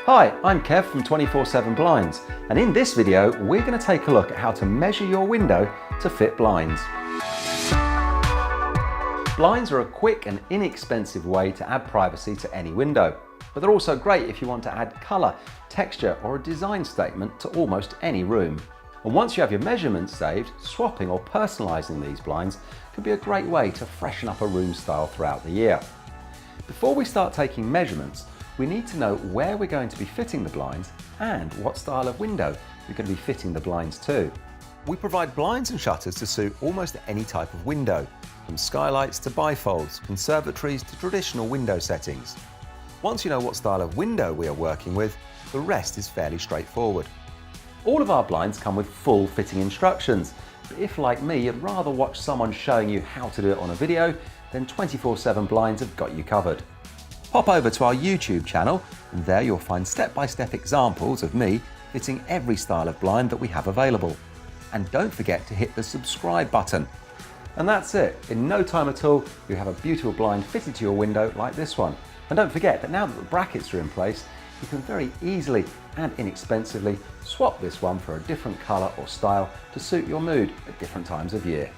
Hi, I'm Kev from 24/7 Blinds, and in this video we're going to take a look at how to measure your window to fit blinds. Blinds are a quick and inexpensive way to add privacy to any window, but they're also great if you want to add colour, texture or a design statement to almost any room. And once you have your measurements saved, swapping or personalising these blinds can be a great way to freshen up a room style throughout the year. Before we start taking measurements, we need to know where we're going to be fitting the blinds and what style of window we're going to be fitting the blinds to. We provide blinds and shutters to suit almost any type of window, from skylights to bifolds, conservatories to traditional window settings. Once you know what style of window we are working with, the rest is fairly straightforward. All of our blinds come with full fitting instructions, but if, like me, you'd rather watch someone showing you how to do it on a video, then 24/7 Blinds have got you covered. Pop over to our YouTube channel, and there you'll find step-by-step examples of me fitting every style of blind that we have available. And don't forget to hit the subscribe button. And that's it. In no time at all, you have a beautiful blind fitted to your window like this one. And don't forget that now that the brackets are in place, you can very easily and inexpensively swap this one for a different colour or style to suit your mood at different times of year.